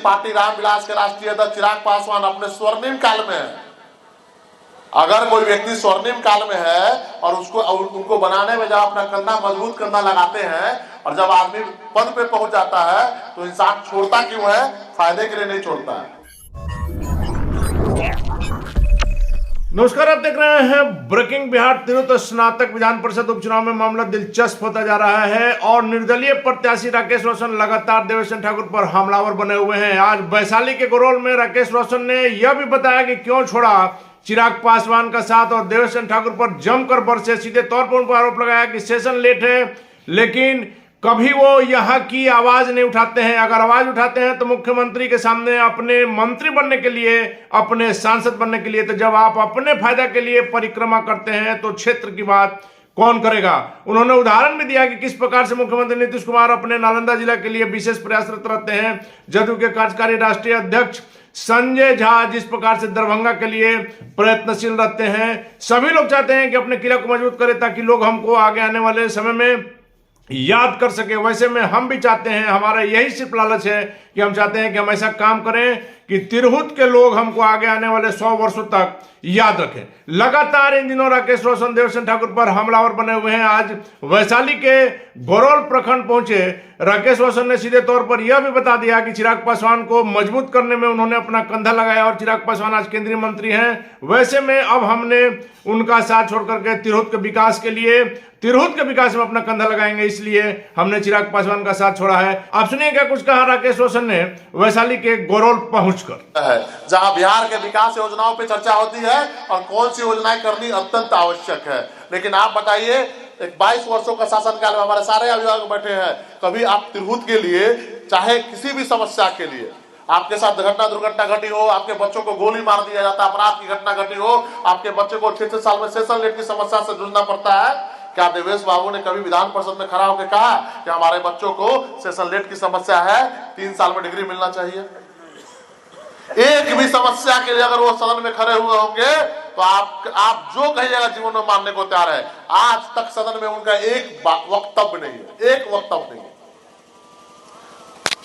Party Ramvilas के राष्ट्रीय अध्यक्ष चिराग पासवान अपने स्वर्णिम काल में है। अगर कोई व्यक्ति स्वर्णिम काल में है और उनको बनाने में जब अपना कंधा मजबूत कंधा लगाते हैं और जब आदमी पद पे पहुंच जाता है तो इंसान छोड़ता क्यों है? फायदे के लिए नहीं छोड़ता है। नमस्कार, आप देख रहे हैं ब्रेकिंग बिहार। तिरहुत स्नातक विधान परिषद उपचुनाव में मामला दिलचस्प होता जा रहा है और निर्दलीय प्रत्याशी राकेश रोशन लगातार देवेश ठाकुर पर हमलावर बने हुए हैं। आज वैशाली के गोरोल में राकेश रोशन ने यह भी बताया कि क्यों छोड़ा चिराग पासवान का साथ और देवेश ठाकुर पर जमकर बरसे। सीधे तौर पर उन पर आरोप लगाया कि सेशन लेट है, लेकिन कभी वो यहाँ की आवाज नहीं उठाते हैं। अगर आवाज उठाते हैं तो मुख्यमंत्री के सामने अपने मंत्री बनने के लिए, अपने सांसद बनने के लिए। तो जब आप अपने फायदा के लिए परिक्रमा करते हैं तो क्षेत्र की बात कौन करेगा? उन्होंने उदाहरण भी दिया कि किस प्रकार से मुख्यमंत्री नीतीश कुमार अपने नालंदा जिला के लिए विशेष प्रयासरत रहते हैं। जदयू के कार्यकारी राष्ट्रीय अध्यक्ष संजय झा जिस प्रकार से दरभंगा के लिए प्रयत्नशील रहते हैं। सभी लोग चाहते हैं कि अपने किला को मजबूत करें ताकि लोग हमको आगे आने वाले समय में याद कर सके। वैसे में हम भी चाहते हैं, हमारा यही सिर्फ लालच है कि हम चाहते हैं कि हम ऐसा काम करें कि तिरहुत के लोग हमको आगे आने वाले 100 वर्षों तक याद रखें। लगातार इन दिनों राकेश रोशन देवेश ठाकुर पर हमलावर बने हुए हैं। आज वैशाली के गोरोल प्रखंड पहुंचे राकेश रोशन ने सीधे तौर पर यह भी बता दिया कि चिराग पासवान को मजबूत करने में उन्होंने अपना कंधा लगाया और चिराग पासवान आज केंद्रीय मंत्री हैं। वैसे में अब हमने उनका साथ छोड़ करके तिरहुत के विकास में अपना कंधा लगाएंगे, इसलिए हमने चिराग पासवान का साथ छोड़ा है। आप सुनिए क्या कुछ कहा राकेश रोशन ने वैशाली के गोरोल पहुंचकर। जहां बिहार के विकास योजनाओं पे चर्चा होती है और कौन सी योजनाएं करनी अत्यंत आवश्यक है। लेकिन आप बताइए, एक 22 वर्षों का शासनकाल में हमारे सारे अभिभावक बैठे हैं, कभी आप तिरहुत के लिए चाहे किसी भी समस्या के लिए आपके साथ दुर्घटना घटी हो, आपके बच्चों को गोली मार दिया जाता, अपराध की घटना घटी हो, आपके बच्चे को 6 साल में सेशन लेट की समस्या से जूझना पड़ता है, क्या देवेश बाबू ने कभी विधान परिषद में खड़ा होकर कहा कि हमारे बच्चों को सेशन लेट की समस्या है, 3 साल में डिग्री मिलना चाहिए? एक भी समस्या के लिए अगर वो सदन में खड़े हुए होंगे तो आप जो कहिएगा जीवन में मानने को तैयार है। आज तक सदन में उनका एक वक्तव्य नहीं है, एक वक्तव्य नहीं है।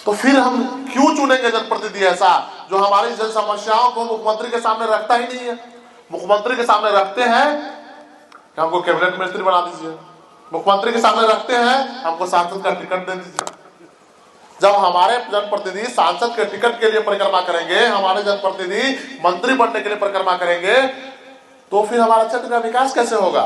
तो फिर हम क्यों चुनेंगे जनप्रतिनिधि ऐसा जो हमारी जन समस्याओं को मुख्यमंत्री के सामने रखता ही नहीं है? मुख्यमंत्री के सामने रखते हैं कि हमको कैबिनेट मिनिस्ट्री बना दीजिए, मुख्यमंत्री के सामने रखते हैं हमको सांसद का टिकट दे दीजिए। जब हमारे जनप्रतिनिधि सांसद के टिकट के लिए परिक्रमा करेंगे, हमारे जनप्रतिनिधि मंत्री बनने के लिए परिक्रमा करेंगे, तो फिर हमारा क्षेत्र का विकास कैसे होगा?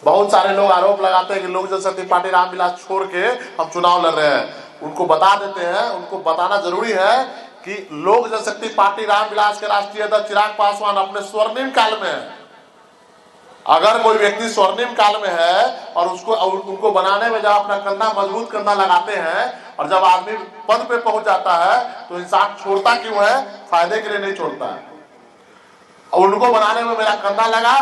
बहुत सारे लोग आरोप लगाते हैं कि लोक जनशक्ति पार्टी रामविलास छोड़ के हम चुनाव लड़ रहे हैं। उनको बता देते हैं, उनको बताना जरूरी है कि लोक जनशक्ति पार्टी रामविलास के राष्ट्रीय अध्यक्ष चिराग पासवान अपने स्वर्णिम काल में है। अगर कोई व्यक्ति स्वर्णिम काल में है और उनको बनाने में जब अपना कंधा मजबूत कंधा लगाते हैं और जब आदमी पद पे पहुंच जाता है तो इंसान छोड़ता क्यों है? फायदे के लिए नहीं छोड़ता है। और उनको बनाने में मेरा कंधा लगा,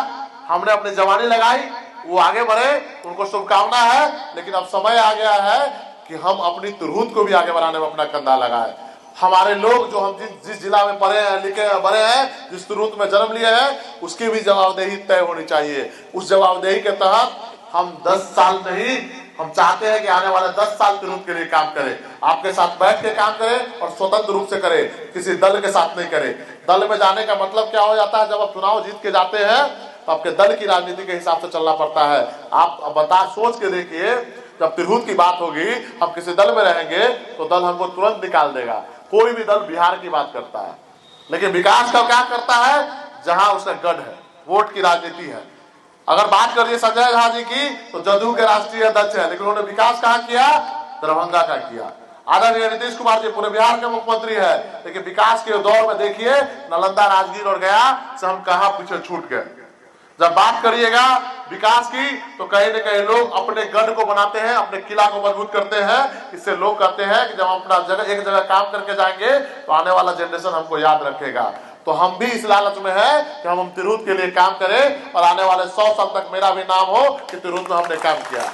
हमने अपनी जवानी लगाई, वो आगे बढ़े, उनको शुभकामना है। लेकिन अब समय आ गया है कि हम अपनी तिरहुत को भी आगे बढ़ाने में अपना कंधा लगाए। हमारे लोग जो हम जिस जिला में पढ़े हैं, लिखे बड़े हैं, जिस तिरहुत में जन्म लिए हैं, उसकी भी जवाबदेही तय होनी चाहिए। उस जवाबदेही के तहत हम 10 साल नहीं, हम चाहते हैं कि आने वाले 10 साल तिरहुत के लिए काम करें, आपके साथ बैठ के काम करें और स्वतंत्र रूप से करें, किसी दल के साथ नहीं करें। दल में जाने का मतलब क्या हो जाता है? जब आप चुनाव जीत के जाते हैं तो आपके दल की राजनीति के हिसाब से चलना पड़ता है। आप सोच के देखिए, जब तिरहुत की बात होगी, हम किसी दल में रहेंगे तो दल हमको तुरंत निकाल देगा। कोई भी दल बिहार की बात करता है, लेकिन विकास का क्या करता है? जहां उसका गढ़ है, वोट की राजनीति है। अगर बात करिए संजय झा जी की, तो जदयू के राष्ट्रीय अध्यक्ष है, लेकिन उन्होंने विकास कहाँ किया? दरभंगा का किया। आदरणीय नीतीश कुमार जी पूरे बिहार के मुख्यमंत्री है, लेकिन विकास के दौर में देखिए नालंदा, राजगीर और गया से हम कहां पीछे छूट गए। जब बात करिएगा विकास की तो कहीं न कहीं लोग अपने गढ़ को बनाते हैं, अपने किला को मजबूत करते हैं। इससे लोग कहते हैं कि जब हम अपना एक जगह काम करके जाएंगे तो आने वाला जनरेशन हमको याद रखेगा। तो हम भी इस लालच में है कि हम तिरहुत के लिए काम करें और आने वाले 100 साल तक मेरा भी नाम हो कि तिरहुत में हमने काम किया।